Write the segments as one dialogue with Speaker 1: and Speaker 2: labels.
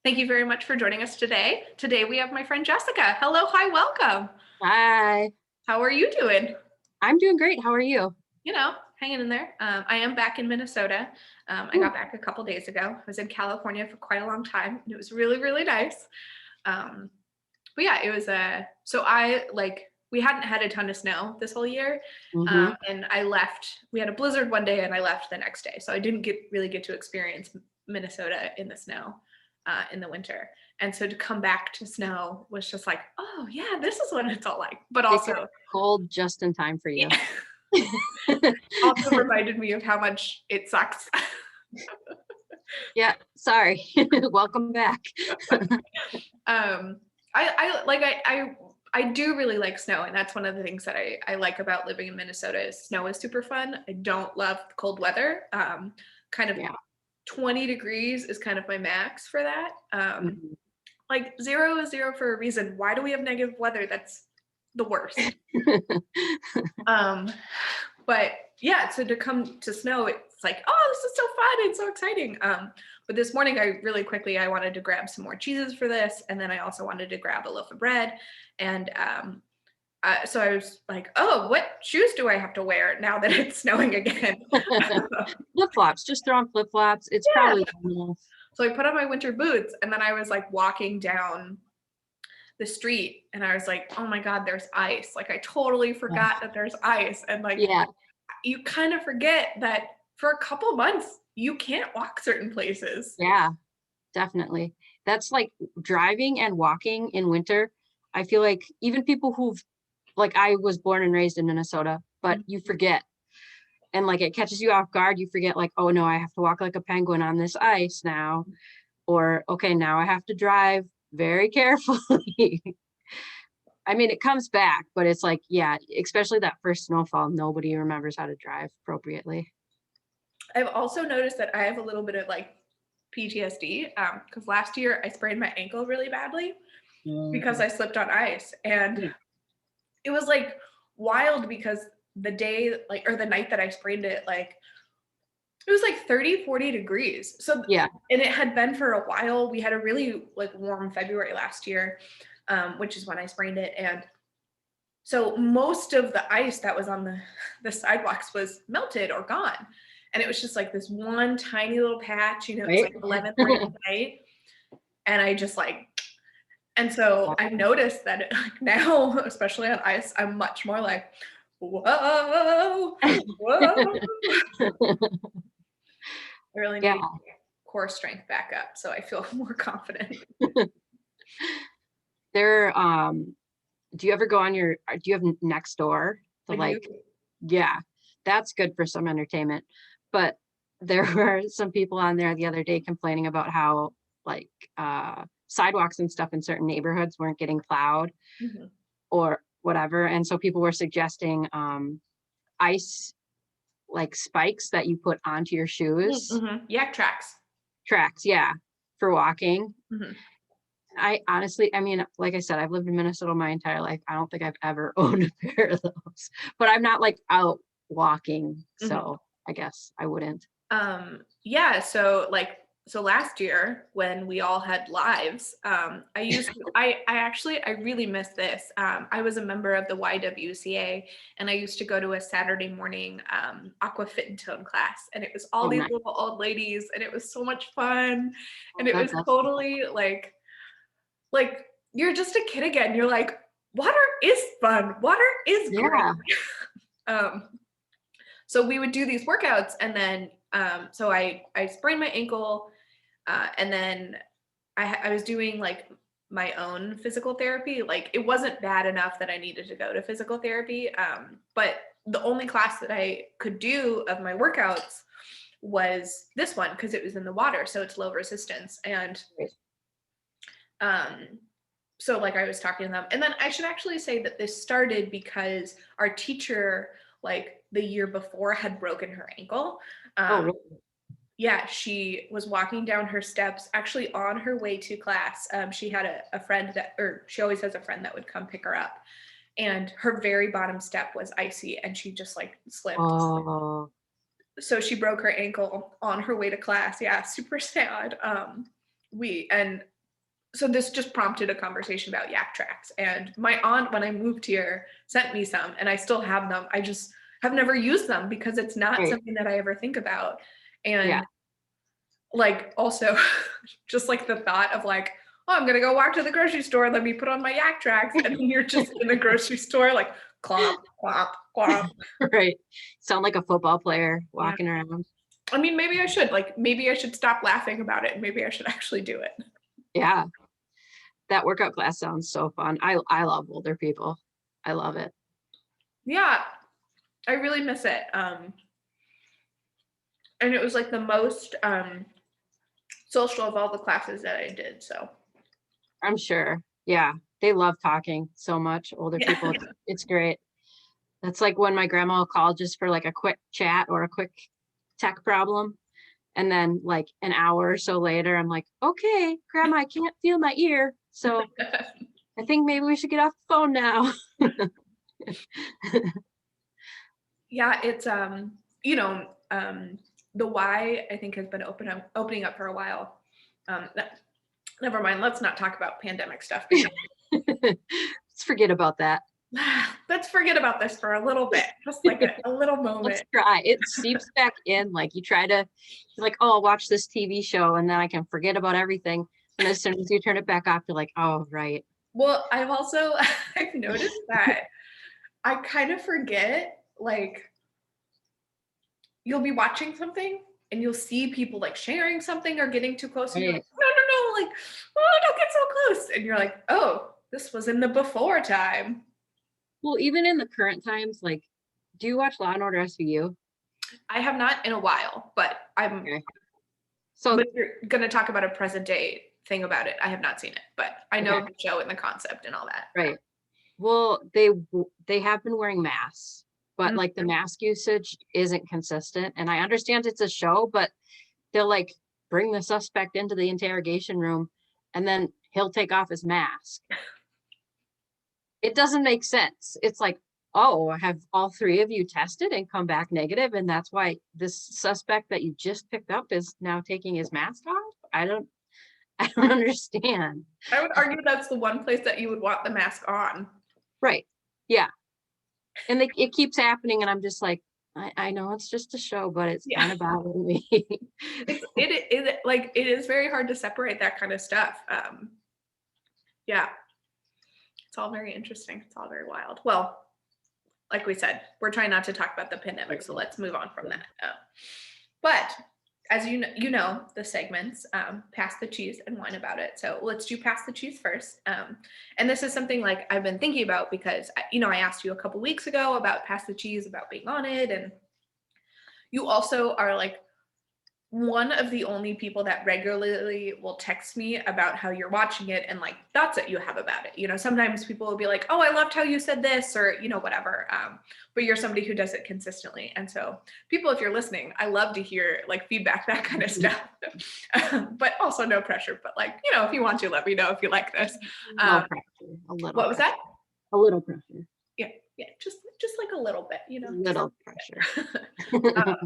Speaker 1: Thank you very much for joining us today. Today we have my friend Jessica. Hello, hi, welcome.
Speaker 2: Hi,
Speaker 1: How are you doing?
Speaker 2: I'm doing great. How are you?
Speaker 1: Hanging in there. I am back in Minnesota. I
Speaker 2: Ooh,
Speaker 1: got back a couple days ago. I was in California for quite a long time, and it was really, really nice. Um, but yeah, it was so I like we hadn't had a ton of snow this whole year,
Speaker 2: hmm.
Speaker 1: and I left. We had a blizzard one day, and I left the next day, so I didn't really get to experience Minnesota in the snow in the winter. And so to come back to snow was just like, oh yeah, this is what it's all like. But
Speaker 2: It got
Speaker 1: also,
Speaker 2: cold just in time for you.
Speaker 1: yeah, also reminded me of how much it sucks.
Speaker 2: Yeah, sorry. Welcome back.
Speaker 1: um, I do really like snow, and that's one of the things that I like about living in Minnesota is snow is super fun. I don't love cold weather. Kind of
Speaker 2: Yeah.
Speaker 1: 20 degrees is kind of my max for that.
Speaker 2: Mhm.
Speaker 1: Like zero is zero for a reason. Why do we have negative weather? That's the worst. Um, but yeah, so to come to snow, it's like, oh, this is so fun. It's so exciting. But this morning, I wanted to grab some more cheeses for this. And then I also wanted to grab a loaf of bread. And so I was like, oh, what shoes do I have to wear now that it's snowing again?
Speaker 2: Flip-flops, just throw on flip-flops. It's
Speaker 1: Yeah.
Speaker 2: probably normal.
Speaker 1: So I put on my winter boots and then I was like walking down the street and I was like, oh my God, there's ice. Like I totally
Speaker 2: Ugh.
Speaker 1: forgot that there's ice. And like
Speaker 2: Yeah,
Speaker 1: you kind of forget that for a couple months you can't walk certain places.
Speaker 2: yeah, definitely. That's like driving and walking in winter. I feel like even people like I was born and raised in Minnesota, but you forget and like it catches you off guard. You forget like, oh no, I have to walk like a penguin on this ice now. Or okay, now I have to drive very carefully. I mean, it comes back, but it's like, yeah, especially that first snowfall, nobody remembers how to drive appropriately.
Speaker 1: I've also noticed that I have a little bit of like PTSD because last year I sprained my ankle really badly because
Speaker 2: Mhm.
Speaker 1: I slipped on ice. And it was like wild because the day, like, or the night that I sprained it, like, it was like 30, 40 degrees. So,
Speaker 2: Yeah.
Speaker 1: and it had been for a while. We had a really like warm February last year, which is when I sprained it. And so most of the ice that was on the sidewalks was melted or gone. And it was just like this one tiny little patch, it was
Speaker 2: Right?
Speaker 1: like 11:30 at night. And I just like, and so I noticed that like now, especially on ice, I'm much more like, whoa, whoa. I really
Speaker 2: Yeah.
Speaker 1: need core strength back up so I feel more confident.
Speaker 2: There, do you ever go on do you have next door to
Speaker 1: I do.
Speaker 2: like, yeah, that's good for some entertainment. But there were some people on there the other day complaining about how like sidewalks and stuff in certain neighborhoods weren't getting plowed
Speaker 1: Mhm.
Speaker 2: or whatever. And so people were suggesting ice like spikes that you put onto your shoes.
Speaker 1: Mhm. Yak tracks.
Speaker 2: Tracks, yeah, for walking.
Speaker 1: Mhm.
Speaker 2: I honestly, I mean, like I said, I've lived in Minnesota my entire life. I don't think I've ever owned a pair of those, but I'm not like out walking,
Speaker 1: Mhm.
Speaker 2: so I guess I wouldn't.
Speaker 1: Yeah, so last year when we all had lives, I actually I really miss this. I was a member of the YWCA and I used to go to a Saturday morning aqua fit and tone class and it was all
Speaker 2: Oh,
Speaker 1: these
Speaker 2: nice.
Speaker 1: little old ladies and it was so much fun and
Speaker 2: Oh,
Speaker 1: it
Speaker 2: that
Speaker 1: was
Speaker 2: does.
Speaker 1: totally like you're just a kid again. You're like, water is fun. Water is great.
Speaker 2: Yeah.
Speaker 1: Um, so we would do these workouts and then so I sprained my ankle and then I was doing like my own physical therapy. Like it wasn't bad enough that I needed to go to physical therapy, but the only class that I could do of my workouts was this one because it was in the water, so it's low resistance. And um, so like I was talking to them, and then I should actually say that this started because our teacher, like the year before, had broken her ankle.
Speaker 2: Oh,
Speaker 1: Um,
Speaker 2: really?
Speaker 1: yeah, she was walking down her steps, actually on her way to class. She had a friend that, or she always has a friend that would come pick her up. And her very bottom step was icy and she just like slipped.
Speaker 2: Oh,
Speaker 1: So she broke her ankle on her way to class. Yeah, super sad. We, and so this just prompted a conversation about yak tracks. And my aunt, when I moved here, sent me some, and I still have them. I just have never used them because it's not
Speaker 2: Right.
Speaker 1: something that I ever think about.
Speaker 2: Yeah.
Speaker 1: And like also just like the thought of like, oh, I'm gonna go walk to the grocery store, let me put on my yak tracks, and then you're just in the grocery store like clomp, clomp, clomp.
Speaker 2: Right. Sound like a football player
Speaker 1: Yeah.
Speaker 2: walking around.
Speaker 1: I mean, maybe I should like maybe I should stop laughing about it and maybe I should actually do it.
Speaker 2: Yeah. That workout class sounds so fun. I love older people. I love it.
Speaker 1: Yeah, I really miss it. And it was like the most social of all the classes that I did. So
Speaker 2: I'm sure. Yeah. They love talking so much. Older
Speaker 1: yeah.
Speaker 2: people. It's great. That's like when my grandma will call just for like a quick chat or a quick tech problem. And then like an hour or so later, I'm like, okay, grandma, I can't feel my ear. So I think maybe we should get off the phone now.
Speaker 1: Yeah, it's you know, the Y I think has been opening up for a while. Never mind, let's not talk about pandemic stuff because
Speaker 2: Let's forget about that.
Speaker 1: let's forget about this for a little bit. Just like a little
Speaker 2: Let's
Speaker 1: moment.
Speaker 2: try. It seeps back in. Like you try to, you're like, oh, I'll watch this TV show and then I can forget about everything. And as soon as you turn it back off, you're like, oh, right.
Speaker 1: Well, I've also I've noticed that I kind of forget like you'll be watching something and you'll see people like sharing something or getting too close and you're
Speaker 2: Right.
Speaker 1: like, no, no, no, like, oh, don't get so close. And you're like, oh, this was in the before time.
Speaker 2: Well, even in the current times, like, do you watch Law and Order SVU?
Speaker 1: I have not in a while, but
Speaker 2: Okay. So,
Speaker 1: but you're gonna talk about a present day thing about it. I have not seen it, but I know
Speaker 2: okay,
Speaker 1: the show and the concept and all that.
Speaker 2: right. Well, they have been wearing masks, but
Speaker 1: Mm.
Speaker 2: like the mask usage isn't consistent. And I understand it's a show, but they'll like bring the suspect into the interrogation room and then he'll take off his mask. It doesn't make sense. It's like, oh, have all three of you tested and come back negative, and that's why this suspect that you just picked up is now taking his mask off? I don't understand.
Speaker 1: I would argue that's the one place that you would want the mask on.
Speaker 2: Right. Yeah. And it keeps happening, and I'm just like, I know it's just a show, but it's
Speaker 1: Yeah.
Speaker 2: kind of bothering me.
Speaker 1: It like it is very hard to separate that kind of stuff. Yeah, it's all very interesting. It's all very wild. Well, like we said, we're trying not to talk about the pandemic, so let's move on from that. But as you know the segments, pass the cheese and whine about it. So let's do pass the cheese first. And this is something like I've been thinking about because I asked you a couple weeks ago about pass the cheese, about being on it, and you also are like one of the only people that regularly will text me about how you're watching it and like thoughts that you have about it. Sometimes people will be like, oh, I loved how you said this or, whatever. But you're somebody who does it consistently. And so people, if you're listening, I love to hear like feedback, that kind of stuff. But also no pressure. But like, if you want to, let me know if you like this.
Speaker 2: No pressure. A little.
Speaker 1: What was that?
Speaker 2: A little pressure.
Speaker 1: Yeah, just like a little bit,
Speaker 2: A little pressure.
Speaker 1: but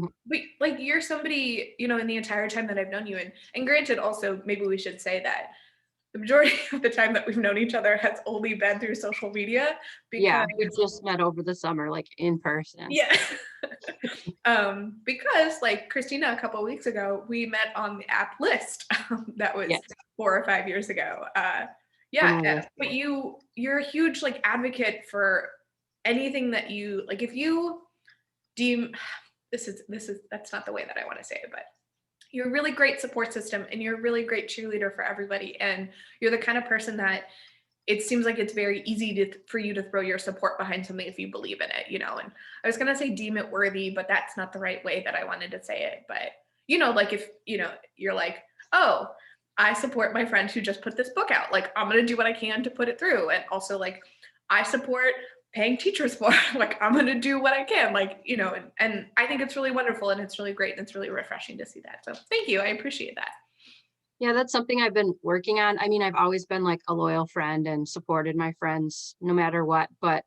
Speaker 1: like you're somebody, in the entire time that I've known you, and granted, also maybe we should say that the majority of the time that we've known each other has only been through social media.
Speaker 2: Yeah, we
Speaker 1: Because
Speaker 2: just met over the summer, like in person.
Speaker 1: yeah, because like Christina, a couple of weeks ago, we met on the app List. That was
Speaker 2: Yes.
Speaker 1: 4 or 5 years ago.
Speaker 2: Oh,
Speaker 1: But you're a huge like advocate for anything that you like. If you deem that's not the way that I want to say it, but you're a really great support system and you're a really great cheerleader for everybody, and you're the kind of person that it seems like it's very easy for you to throw your support behind something if you believe in it. And I was going to say deem it worthy, but that's not the right way that I wanted to say it. But like if you're like, oh, I support my friend who just put this book out, like I'm going to do what I can to put it through. And also like I support paying teachers more, like I'm going to do what I can, like, and I think it's really wonderful and it's really great and it's really refreshing to see that. So thank you. I appreciate that.
Speaker 2: yeah, that's something I've been working on. I mean, I've always been like a loyal friend and supported my friends no matter what, but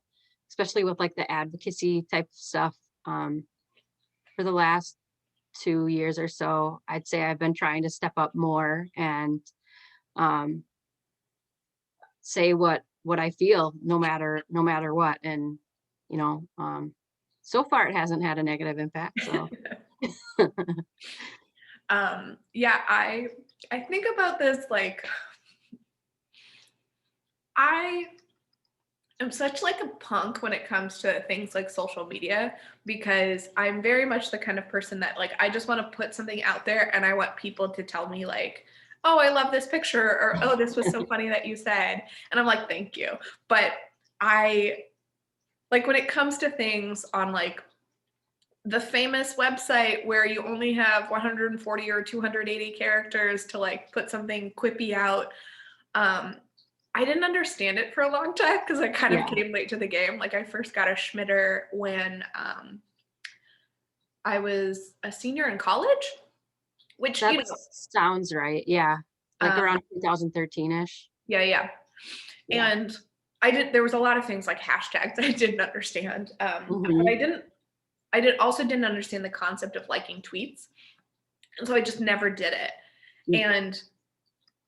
Speaker 2: especially with like the advocacy type of stuff, for the last 2 years or so, I'd say I've been trying to step up more and, um, say what I feel no matter what. And, you know, so far it hasn't had a negative impact. So
Speaker 1: Yeah, I think about this like I am such like a punk when it comes to things like social media because I'm very much the kind of person that like I just want to put something out there and I want people to tell me like, "Oh, I love this picture," or "Oh, this was so funny that you said." And I'm like, "Thank you." But I like when it comes to things on like the famous website where you only have 140 or 280 characters to like put something quippy out. I didn't understand it for a long time because I kind of
Speaker 2: yeah,
Speaker 1: came late to the game. Like I first got a Schmitter when I was a senior in college, which
Speaker 2: that sounds right. Yeah. Like
Speaker 1: um,
Speaker 2: around 2013-ish.
Speaker 1: yeah, yeah.
Speaker 2: Yeah.
Speaker 1: And I did. There was a lot of things like hashtags I didn't understand, but
Speaker 2: Hmm.
Speaker 1: I did also didn't understand the concept of liking tweets, and so I just never did it. And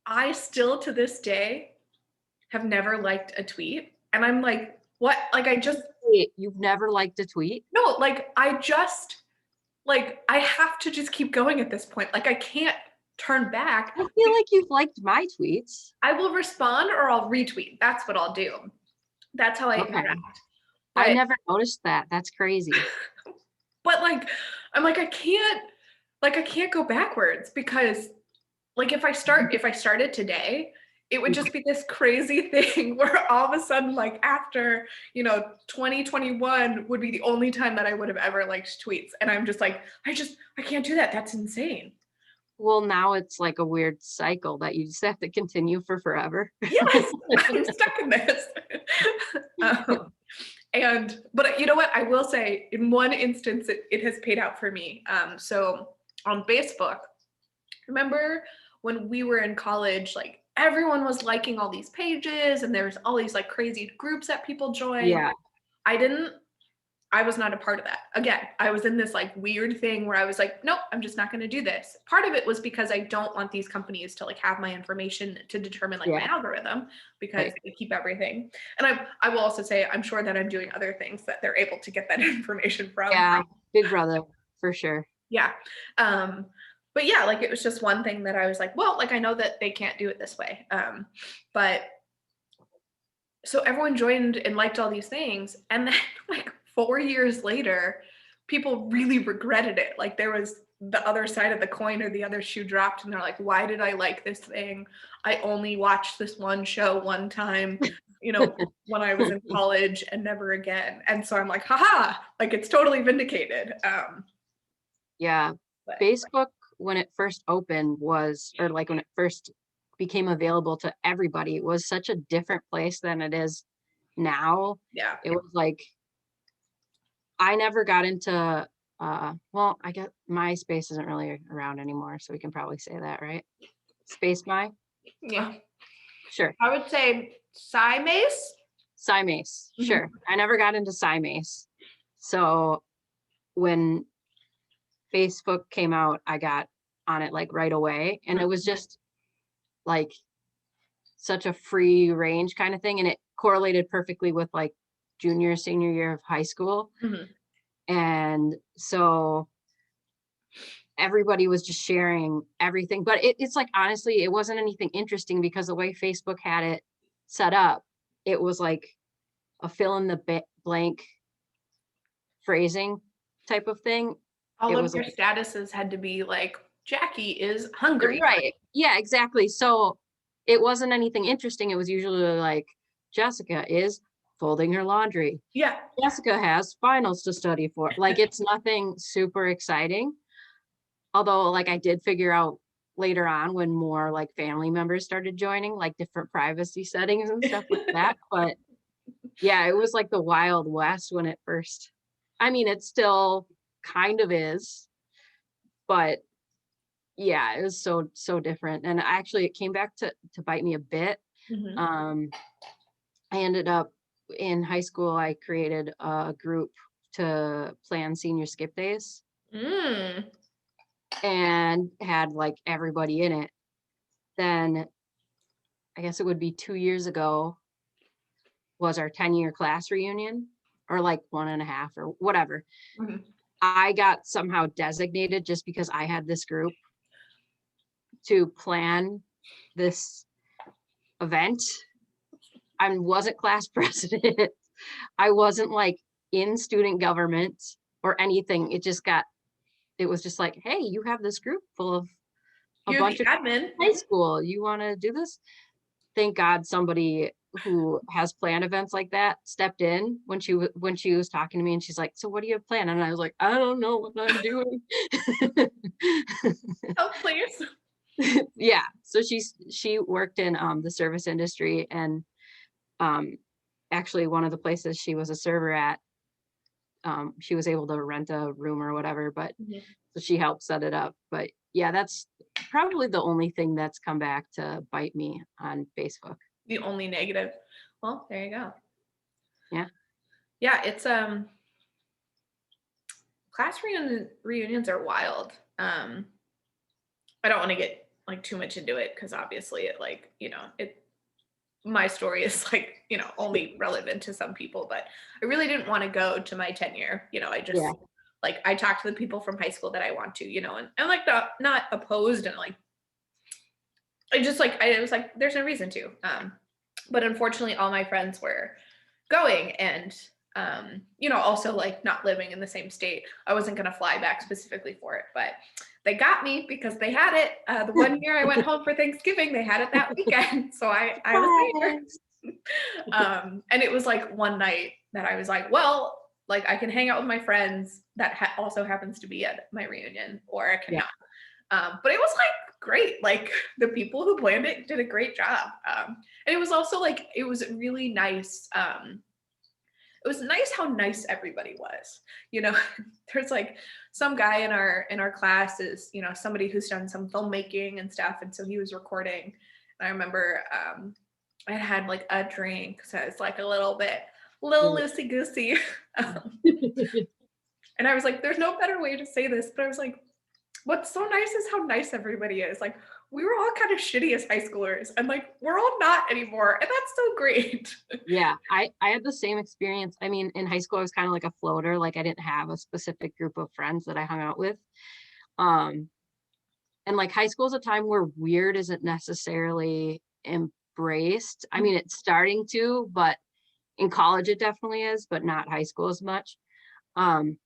Speaker 1: I still to this day have never liked a tweet. And I'm like, what? Like, I just,
Speaker 2: Wait, you've never liked a tweet?
Speaker 1: no, like, I just, like, I have to just keep going at this point. Like, I can't turn back.
Speaker 2: I feel like you've liked my tweets.
Speaker 1: I will respond or I'll retweet. That's what I'll do. That's how I
Speaker 2: Okay.
Speaker 1: interact.
Speaker 2: I
Speaker 1: But,
Speaker 2: never noticed that. That's crazy.
Speaker 1: like, I'm like, I can't go backwards because like if I started today, it would just be this crazy thing where all of a sudden like after 2021 would be the only time that I would have ever liked tweets, and I'm just like I can't do that. That's insane.
Speaker 2: Well, now it's like a weird cycle that you just have to continue for forever.
Speaker 1: Yes. I'm stuck in this. um, and but you know what, I will say in one instance it has paid out for me. So on Facebook, remember when we were in college, like everyone was liking all these pages and there's all these like crazy groups that people join.
Speaker 2: Yeah.
Speaker 1: I didn't, I was not a part of that. Again, I was in this like weird thing where I was like, nope, I'm just not going to do this. Part of it was because I don't want these companies to like have my information to determine like my
Speaker 2: Yeah.
Speaker 1: algorithm because
Speaker 2: Right.
Speaker 1: they keep everything. And I will also say, I'm sure that I'm doing other things that they're able to get that information from.
Speaker 2: Yeah. Big brother for sure.
Speaker 1: Yeah. Um, but yeah, like it was just one thing that I was like, well, like I know that they can't do it this way. But so everyone joined and liked all these things. And then like 4 years later, people really regretted it. Like there was the other side of the coin or the other shoe dropped, and they're like, why did I like this thing? I only watched this one show one time, when I was in college and never again. And so I'm like, haha, like it's totally vindicated.
Speaker 2: Yeah.
Speaker 1: But
Speaker 2: Facebook, when it first opened, or like when it first became available to everybody, was such a different place than it is now.
Speaker 1: yeah.
Speaker 2: It was like, I never got into, well, I guess MySpace isn't really around anymore, so we can probably say that, right? Space My?
Speaker 1: Yeah.
Speaker 2: Sure.
Speaker 1: I would say Simace.
Speaker 2: Scimace,
Speaker 1: Mhm.
Speaker 2: sure. I never got into Scimace. So when Facebook came out, I got on it like right away. And it was just like such a free range kind of thing. And it correlated perfectly with like junior, senior year of high school.
Speaker 1: Mhm.
Speaker 2: And so everybody was just sharing everything. But it's like, honestly, it wasn't anything interesting because the way Facebook had it set up, it was like a fill in the blank phrasing type of thing.
Speaker 1: All
Speaker 2: It
Speaker 1: of
Speaker 2: was
Speaker 1: your
Speaker 2: like,
Speaker 1: statuses had to be like, Jackie is hungry.
Speaker 2: right. Yeah, exactly. So it wasn't anything interesting. It was usually like, Jessica is folding her laundry.
Speaker 1: Yeah.
Speaker 2: Jessica has finals to study for. Like, it's nothing super exciting. Although, like, I did figure out later on when more like family members started joining, like different privacy settings and stuff like that. But yeah, it was like the Wild West when it first, I mean, it still kind of is, but yeah, it was so different. And actually it came back to bite me a bit.
Speaker 1: Mhm.
Speaker 2: um I ended up in high school, I created a group to plan senior skip days
Speaker 1: Mm.
Speaker 2: and had like everybody in it. Then I guess it would be 2 years ago, was our 10-year class reunion, or like 1.5 or whatever.
Speaker 1: Mhm.
Speaker 2: I got somehow designated just because I had this group to plan this event. I wasn't class president. I wasn't like in student government or anything. It was just like, hey, you have this group full of a
Speaker 1: You're the
Speaker 2: bunch of
Speaker 1: admin.
Speaker 2: high school. You want to do this? Thank God somebody who has planned events like that stepped in when she was talking to me, and she's like, "So what do you have planned?" And I was like, "I don't know what I'm doing."
Speaker 1: Oh, please.
Speaker 2: Yeah. So she worked in the service industry, and um actually one of the places she was a server at, she was able to rent a room or whatever, but
Speaker 1: Mhm.
Speaker 2: so she helped set it up. But yeah, that's probably the only thing that's come back to bite me on Facebook.
Speaker 1: The only negative. Well, there you go.
Speaker 2: Yeah.
Speaker 1: Yeah, it's reunions are wild. I don't want to get like too much into it because obviously it like, it my story is like, only relevant to some people, but I really didn't want to go to my tenure. I just
Speaker 2: Yeah.
Speaker 1: like I talked to the people from high school that I want to, and like not opposed and like I just like I was like, there's no reason to. But unfortunately all my friends were going and also like not living in the same state. I wasn't going to fly back specifically for it, but they got me because they had it. The one year I went home for Thanksgiving, they had it that weekend. So I was there.
Speaker 2: Surprise!
Speaker 1: And it was like one night that I was like, well, like I can hang out with my friends that also happens to be at my reunion, or I
Speaker 2: Yeah.
Speaker 1: cannot. But it was like great. Like the people who planned it did a great job. And it was also like, it was really nice. It was nice how nice everybody was. You know, there's like some guy in our class is, somebody who's done some filmmaking and stuff. And so he was recording. And I remember I had like a drink. So it's like a little loosey goosey. And I was like, there's no better way to say this, but I was like, what's so nice is how nice everybody is. Like we were all kind of shitty as high schoolers and like we're all not anymore. And that's so great.
Speaker 2: Yeah, I had the same experience. I mean, in high school, I was kind of like a floater. Like I didn't have a specific group of friends that I hung out with. Um, and like high school is a time where weird isn't necessarily embraced. I mean, it's starting to, but in college it definitely is, but not high school as much. Um,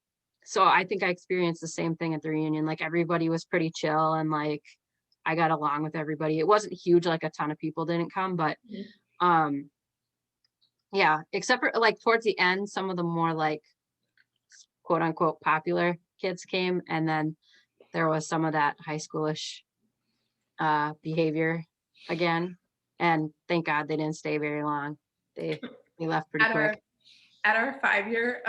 Speaker 2: so I think I experienced the same thing at the reunion. Like everybody was pretty chill, and like I got along with everybody. It wasn't huge, like a ton of people didn't come, but
Speaker 1: Mhm.
Speaker 2: um yeah, except for like towards the end, some of the more like quote unquote popular kids came, and then there was some of that high schoolish behavior again. And thank God they didn't stay very long. They left pretty
Speaker 1: At our
Speaker 2: quick.
Speaker 1: at our 5 year,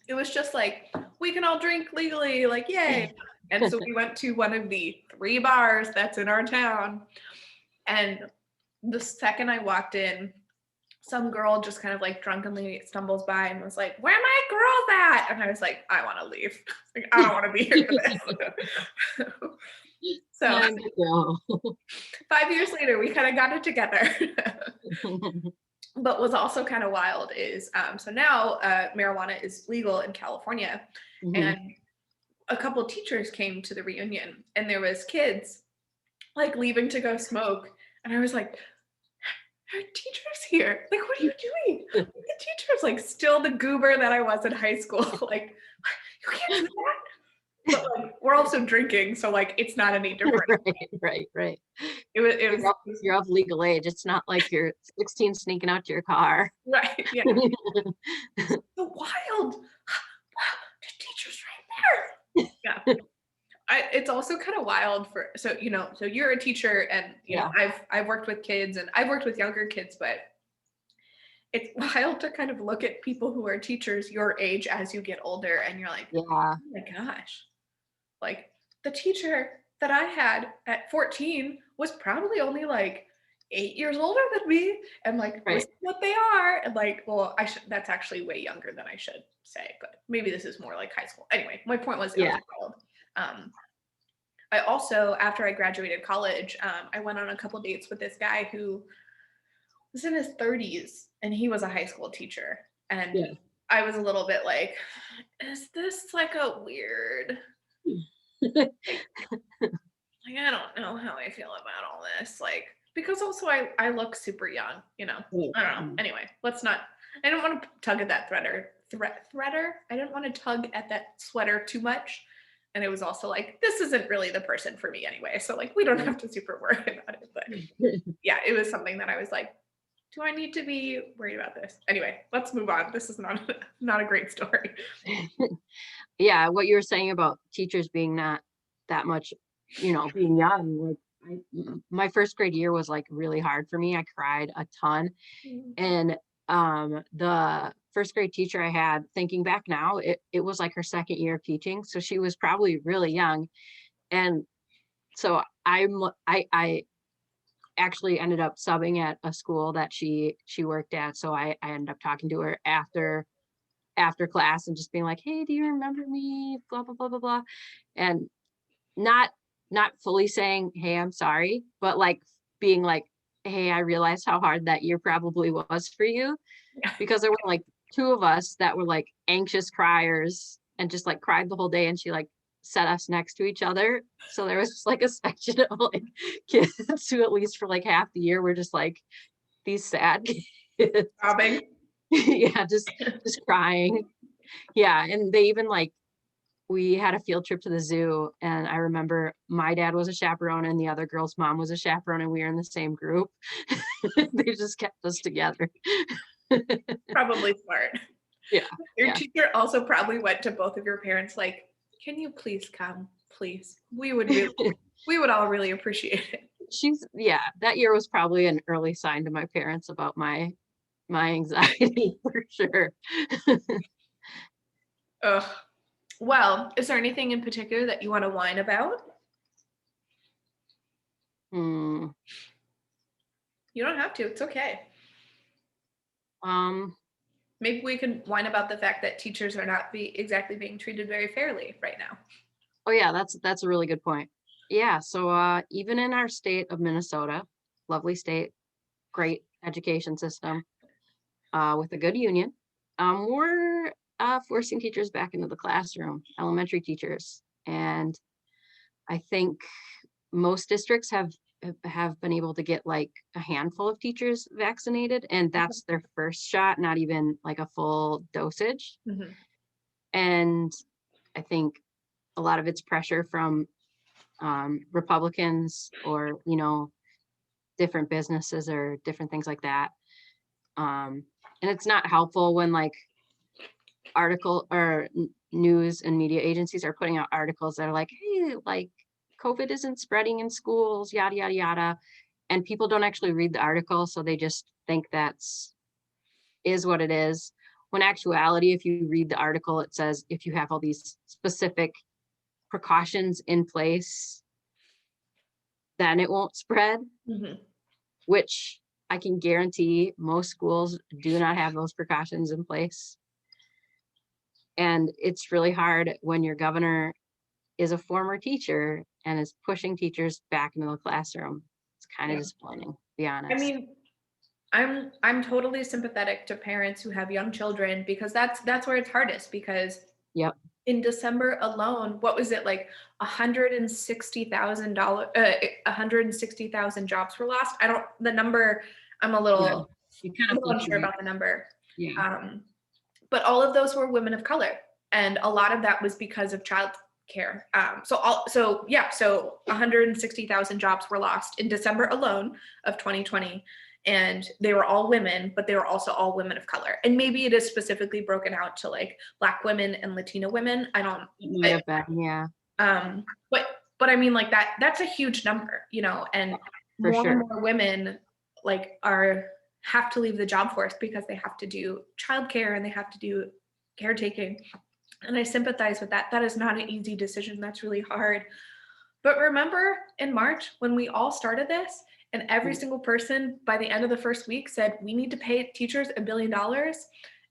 Speaker 1: it was just like we can all drink legally, like yay. And so we went to one of the 3 bars that's in our town. And the second I walked in, some girl just kind of like drunkenly stumbles by and was like, "Where are my girls at?" And I was like, "I want to leave. Like, I don't want to be here for this." So
Speaker 2: Time to go.
Speaker 1: 5 years later, we kind of got it together. But what's also kind of wild is so now marijuana is legal in California,
Speaker 2: Mhm.
Speaker 1: and a couple of teachers came to the reunion, and there was kids like leaving to go smoke, and I was like, "Our teachers here! Like, what are you doing?" The teachers like still the goober that I was in high school. Like, you can't do that. But like, we're also drinking, so like, it's not any different.
Speaker 2: Right.
Speaker 1: It was,
Speaker 2: You're of legal age. It's not like you're 16 sneaking out to your car.
Speaker 1: right. Yeah, so wild. Wow, the teacher's right there. Yeah. It's also kind of wild for so you're a teacher and
Speaker 2: Yeah.
Speaker 1: I've worked with kids and I've worked with younger kids, but it's wild to kind of look at people who are teachers your age as you get older and you're like,
Speaker 2: Yeah.
Speaker 1: oh my gosh, like the teacher that I had at 14 was probably only like 8 years older than me, and like this
Speaker 2: Right.
Speaker 1: is what they are, and like, well, I should that's actually way younger than I should say, but maybe this is more like high school. Anyway, my point was it was
Speaker 2: Yeah.
Speaker 1: wild. um I also, after I graduated college, I went on a couple dates with this guy who was in his 30s and he was a high school teacher. And
Speaker 2: Yeah.
Speaker 1: I was a little bit like, is this like a weird, like, I don't know how I feel about all this. Like, because also I look super young, you know. I don't know. Anyway, I don't want to tug at that threader. I didn't want to tug at that sweater too much. And it was also like, this isn't really the person for me anyway. So like we don't have to super worry about it. But yeah, it was something that I was like, do I need to be worried about this? Anyway, let's move on. This is not a great story.
Speaker 2: Yeah, what you were saying about teachers being not that much, being young, like my first grade year was like really hard for me. I cried a ton. And the first grade teacher I had, thinking back now, it was like her second year of teaching. So she was probably really young. And so I actually ended up subbing at a school that she worked at. So I ended up talking to her after class and just being like, hey, do you remember me? Blah, blah, blah, blah, blah. And not fully saying, hey, I'm sorry, but like being like, hey, I realized how hard that year probably was for you, because there were like two of us that were like anxious criers and just like cried the whole day. And she like set us next to each other. So there was just like a section of like kids who at least for like half the year were just like these sad kids.
Speaker 1: Sobbing.
Speaker 2: Yeah, just crying. Yeah, and they even like, we had a field trip to the zoo, and I remember my dad was a chaperone and the other girl's mom was a chaperone, and we were in the same group. They just kept us together.
Speaker 1: Probably smart.
Speaker 2: Yeah.
Speaker 1: Your teacher also probably went to both of your parents like, can you please come, please? We would all really appreciate it.
Speaker 2: That year was probably an early sign to my parents about my anxiety for sure.
Speaker 1: Ugh. Well, is there anything in particular that you want to whine about?
Speaker 2: Hmm.
Speaker 1: You don't have to. It's okay.
Speaker 2: Um,
Speaker 1: Maybe we can whine about the fact that teachers are not exactly being treated very fairly right now.
Speaker 2: oh yeah, that's a really good point. Yeah, so even in our state of Minnesota, lovely state, great education system, with a good union, we're forcing teachers back into the classroom, elementary teachers. And I think most districts have been able to get like a handful of teachers vaccinated, and that's their first shot, not even like a full dosage.
Speaker 1: Mm-hmm.
Speaker 2: And I think a lot of it's pressure from Republicans or, different businesses or different things like that. And it's not helpful when like article or news and media agencies are putting out articles that are like, hey, like COVID isn't spreading in schools, yada, yada, yada. And people don't actually read the article. So they just think is what it is. When actuality, if you read the article, it says if you have all these specific precautions in place, then it won't spread,
Speaker 1: Mm-hmm.
Speaker 2: which I can guarantee most schools do not have those precautions in place. And it's really hard when your governor is a former teacher and is pushing teachers back into the classroom. It's kind of disappointing, to be honest.
Speaker 1: I mean, I'm totally sympathetic to parents who have young children because that's where it's hardest because
Speaker 2: Yep.
Speaker 1: in December alone, what was it like $160,000 jobs were lost. The number, I'm a little unsure about the number.
Speaker 2: Yeah.
Speaker 1: But all of those were women of color. And a lot of that was because of child care. So 160,000 jobs were lost in December alone of 2020. And they were all women, but they were also all women of color. And maybe it is specifically broken out to like Black women and Latino women. I don't.
Speaker 2: It might have been, yeah.
Speaker 1: But I mean, like that's a huge number, and more and more women like have to leave the job force because they have to do childcare and they have to do caretaking. And I sympathize with that. That is not an easy decision. That's really hard. But remember in March when we all started this and every single person by the end of the first week said, we need to pay teachers $1 billion.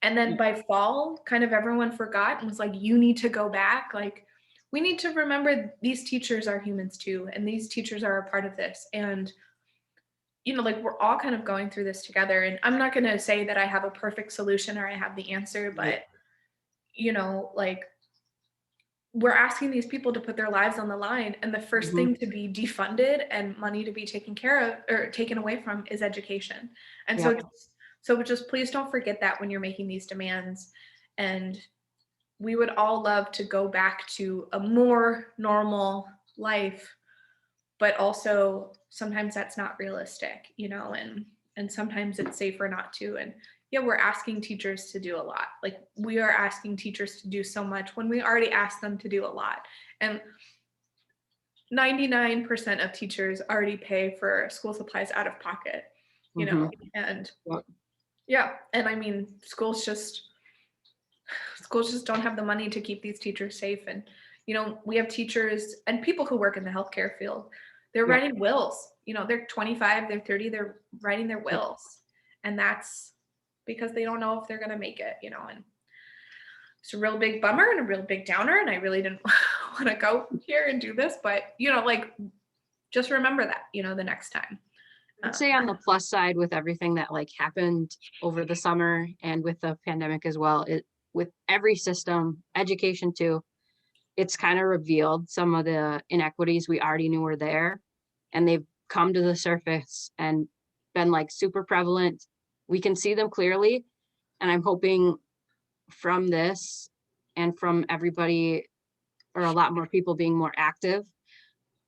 Speaker 1: And then by fall, kind of everyone forgot and was like, you need to go back. Like we need to remember these teachers are humans too, and these teachers are a part of this. And, like we're all kind of going through this together. And I'm not going to say that I have a perfect solution or I have the answer, but, like we're asking these people to put their lives on the line. And the first thing to be defunded and money to be taken care of or taken away from is education. And
Speaker 2: Yep.
Speaker 1: so just please don't forget that when you're making these demands. And we would all love to go back to a more normal life, but also sometimes that's not realistic, and sometimes it's safer not to. And yeah, we're asking teachers to do a lot. Like we are asking teachers to do so much when we already asked them to do a lot. And 99% of teachers already pay for school supplies out of pocket, and yeah. And I mean, schools just don't have the money to keep these teachers safe. And, we have teachers and people who work in the healthcare field, they're writing wills, they're 25, they're 30, they're writing their wills. And that's because they don't know if they're going to make it, and it's a real big bummer and a real big downer. And I really didn't want to go here and do this, but, just remember that, the next time.
Speaker 2: I'd say on the plus side with everything that like happened over the summer and with the pandemic as well, with every system, education too, it's kind of revealed some of the inequities we already knew were there, and they've come to the surface and been like super prevalent. We can see them clearly. And I'm hoping from this and from everybody, or a lot more people being more active,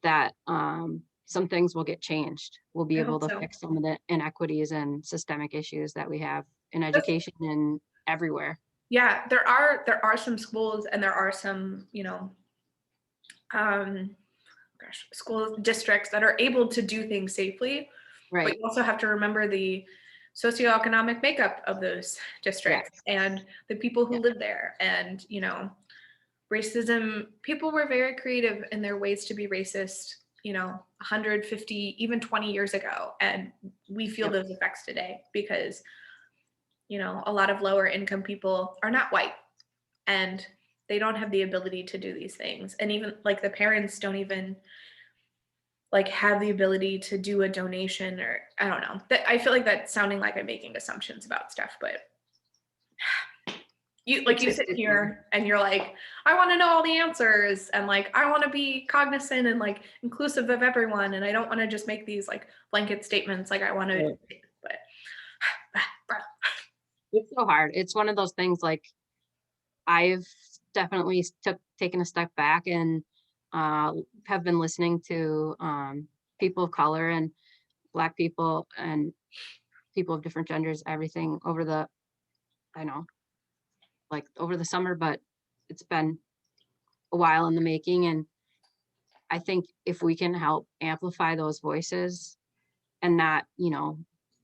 Speaker 2: that some things will get changed. We'll be able to fix some of the inequities and systemic issues that we have in education and everywhere.
Speaker 1: Yeah, there are some schools and there are some, school districts that are able to do things safely.
Speaker 2: Right.
Speaker 1: But you also have to remember the socioeconomic makeup of those districts and the people who live there. And, racism, people were very creative in their ways to be racist, 150, even 20 years ago. And we feel those effects today because a lot of lower income people are not white and they don't have the ability to do these things. And even like the parents don't even like have the ability to do a donation, or I don't know. That I feel like that's sounding like I'm making assumptions about stuff, but you sit here and you're like, I want to know all the answers, and like I want to be cognizant and like inclusive of everyone, and I don't want to just make these like blanket statements like I want to, but
Speaker 2: it's so hard. It's one of those things like I've definitely taken a step back and have been listening to people of color and Black people and people of different genders, everything over the summer, but it's been a while in the making. And I think if we can help amplify those voices and not,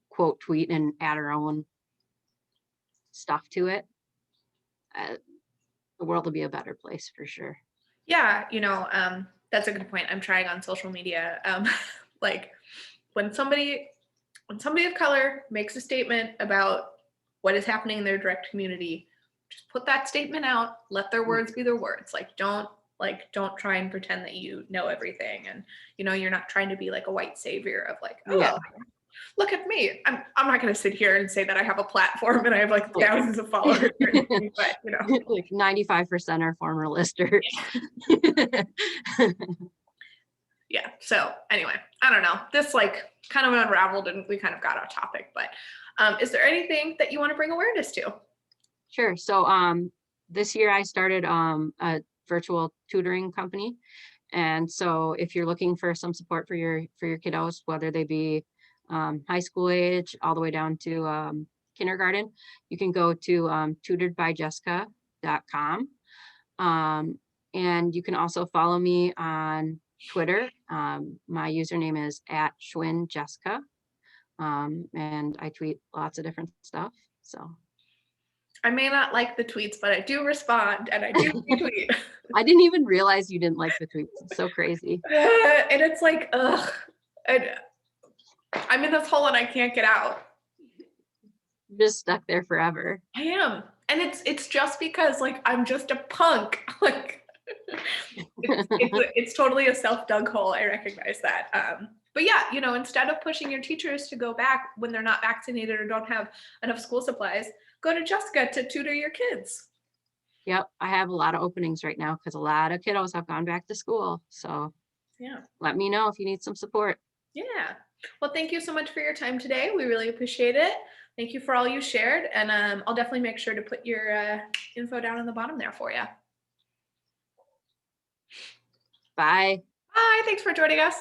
Speaker 2: quote, tweet and add our own stuff to it, the world will be a better place for sure.
Speaker 1: Yeah, that's a good point. I'm trying on social media. Like when somebody of color makes a statement about what is happening in their direct community, just put that statement out, let their words be their words. Don't try and pretend that you know everything. And, you're not trying to be like a white savior of like, look at me. I'm not going to sit here and say that I have a platform and I have like thousands of followers, but
Speaker 2: like 95% are former listers.
Speaker 1: Yeah. So anyway, I don't know. This like kind of unraveled and we kind of got off topic, but is there anything that you want to bring awareness to?
Speaker 2: Sure. So this year I started a virtual tutoring company. And so if you're looking for some support for your kiddos, whether they be high school age all the way down to kindergarten, you can go to tutoredbyjessica.com. And you can also follow me on Twitter. My username is @SchwinnJessica. And I tweet lots of different stuff. So
Speaker 1: I may not like the tweets, but I do respond and I do retweet.
Speaker 2: I didn't even realize you didn't like the tweets. It's so crazy.
Speaker 1: And it's like, ugh. And I'm in this hole and I can't get out.
Speaker 2: You're just stuck there forever.
Speaker 1: I am. And it's just because like I'm just a punk. Like It's totally a self-dug hole. I recognize that. But yeah, instead of pushing your teachers to go back when they're not vaccinated or don't have enough school supplies, go to Jessica to tutor your kids.
Speaker 2: Yep, I have a lot of openings right now because a lot of kiddos have gone back to school. So
Speaker 1: Yeah.
Speaker 2: let me know if you need some support.
Speaker 1: Yeah. Well, thank you so much for your time today. We really appreciate it. Thank you for all you shared. And I'll definitely make sure to put your info down in the bottom there for you.
Speaker 2: Bye.
Speaker 1: Bye. Thanks for joining us.